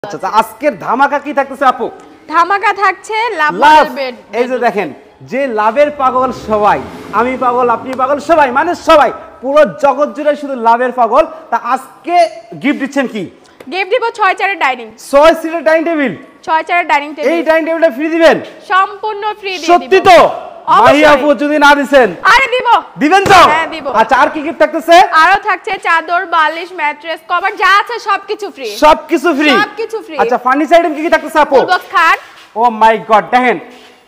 আচ্ছা আজকের ধামাকা কি থাকতেছে আপু? ধামাকা থাকছে লাভ বেড। এই যে দেখেন, যে লাভের পাগল সবাই, আমি পাগল, আপনি পাগল, সবাই মানে সবাই, পুরো জগৎ জুড়ে শুধু লাভের পাগল। তা আজকে গিফট দিচ্ছেন কি? গিফট দিব 6 চেয়ারের ডাইনিং, 6 সিটের ডাইনিং টেবিল। 6 চেয়ারের ডাইনিং টেবিল। এই ডাইনিং টেবিলটা ফ্রি দিবেন? সম্পূর্ণ ফ্রি দিয়ে দিব। সত্যি তো? ভাই আপু যদি না দিবেন, আরে দিব। দিবেন তো? হ্যাঁ দিব। আচ্ছা আর কি গিফট থাকতেছে? আরো থাকছে চাদর, বালিশ, ম্যাট্রেস, কভার যা আছে সবকিছু ফ্রি। সবকিছু ফ্রি? সবকিছু ফ্রি। আচ্ছা ফার্নিচার আইটেম কি কি থাকতেছে আপু? ফুল বক্স খাট। ও মাই গড, দেখেন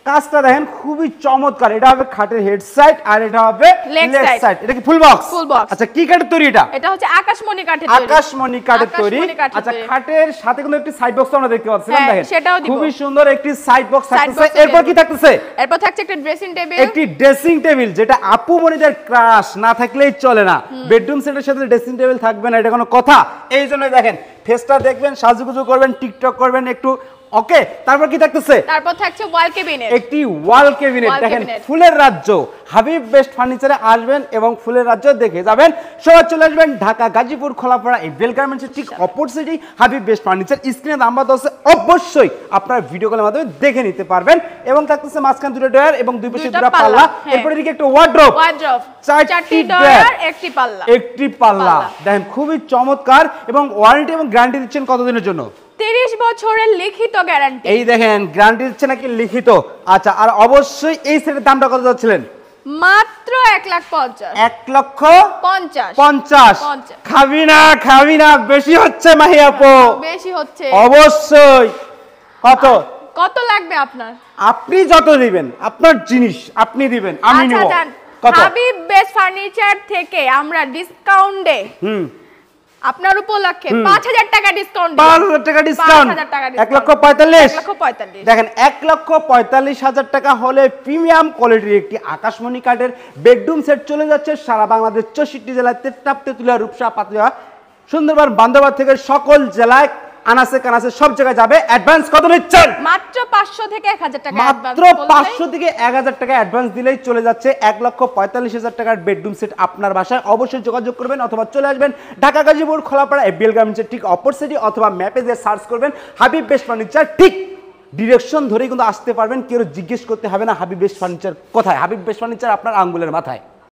কাজটা দেখেন খুবই চমৎকার। এটা হবে খাটের হেড সাইড আর এটা হবে লেগ সাইড। এটা কি ফুল বক্স? Full box. আচ্ছা কি কাঠের তৈরি এটা? এটা হচ্ছে আকাশমণি কাঠের তৈরি। আকাশমণি কাঠের তৈরি। আচ্ছা খাটের সাথে কিন্তু একটি সাইড বক্স আমরা দেখতে পাচ্ছিলাম, দেখেন সেটাও দিব। খুবই সুন্দর একটি সাইড বক্স থাকতেছে। এরপর কি থাকতেছে? এরপর থাকছে একটা ড্রেসিং টেবিল। একটি ড্রেসিং টেবিল, যেটা আপু মনিদের ক্রাশ, না থাকলেই চলে না। বেডরুম সেটের সাথে ড্রেসিং টেবিল থাকবে না, এটা কোনো কথা? এই জন্য দেখেন ফেসটা দেখবেন, সাজুগুজু করবেন, টিকটক করবেন একটু, ওকে। তারপর কি থাকতেছে? তারপর থাকছে ওয়াল ক্যাবিনেট। একটি ওয়াল ক্যাবিনেট, দেখেন ফুলের রাজ্য। হাবিব বেস্ট ফার্নিচারে আসবেন এবং ফুলের রাজ্য দেখে যাবেন। সবাই চলে আসবেন ঢাকা গাজীপুর খোলাপাড়া এই বেল গার্মেন্টসের ঠিক অপোজিটেই হাবিব বেস্ট ফার্নিচার। স্ক্রিনে নাম্বার দেওয়া আছে, অবশ্যই আপনারা ভিডিও কলের মাধ্যমে দেখে নিতে পারবেন। এবং থাকতেছে মাঝখান দুটো ডয়ার এবং দুই পাশে দুটো পাল্লা। এরপর এদিকে একটা ওয়ার্ড্রপ, চারটি ডয়ার, একটি পাল্লা। দেখেন খুবই চমৎকার। এবং ওয়ারেন্টি এবং গ্যারান্টি দিচ্ছেন কতদিনের জন্য? 30 বছরের লিখিত গ্যারান্টি। এই দেখেন গ্যারান্টি দিচ্ছে নাকি লিখিত। আচ্ছা আর অবশ্যই এই সেটের দামটা কত যাচ্ছিলেন? মাত্র 1,50,000। 1,50,000। খাবি না বেশি হচ্ছে মাহি আপু? বেশি হচ্ছে অবশ্যই। কত লাগবে আপনার? আপনি যত দিবেন, আপনার জিনিস আপনি দিবেন, আমি নিব। কত? হাবিব বেস্ট ফার্নিচার থেকে আমরা ডিসকাউন্টে আপনার উপলক্ষে 5,000 টাকা ডিসকাউন্ট। 5,000 টাকা ডিসকাউন্ট। 1,45,000। দেখেন 1,45,000 টাকা হলে প্রিমিয়াম কোয়ালিটির একটি আকাশমণি কাঠের বেডরুম সেট চলে যাচ্ছে সারা বাংলাদেশ 64 জেলায়, তেতুলিয়া, তেতুলিয়া, রূপসা, পাতুয়া, সুন্দরবন, বান্দরবান থেকে সকল জেলায় আনাসে কানাসে সব জায়গায় যাবে। অ্যাডভান্স কত নিচ্ছেন? মাত্র 500 থেকে 1000 টাকা। মাত্র 500 থেকে 1000 টাকা অ্যাডভান্স দিলেই চলে যাচ্ছে 1,45,000 টাকার বেডরুম সেট আপনার বাসায়। অবশ্যই যোগাযোগ করবেন অথবা চলে আসবেন ঢাকা গাজীপুর খোলাপাড়া এফবিএল গার্মেন্টসের ঠিক অপোজিটে, অথবা ম্যাপে যে সার্চ করবেন হাবিব বেস্ট ফার্নিচার, ঠিক ডিরেকশন ধরেই কিন্তু আসতে পারবেন। কেউ জিজ্ঞেস করতে হবে না হাবিব বেস্ট ফার্নিচার কোথায়। হাবিব বেস্ট ফার্নিচার আপনার আঙ্গুলের মাথায়।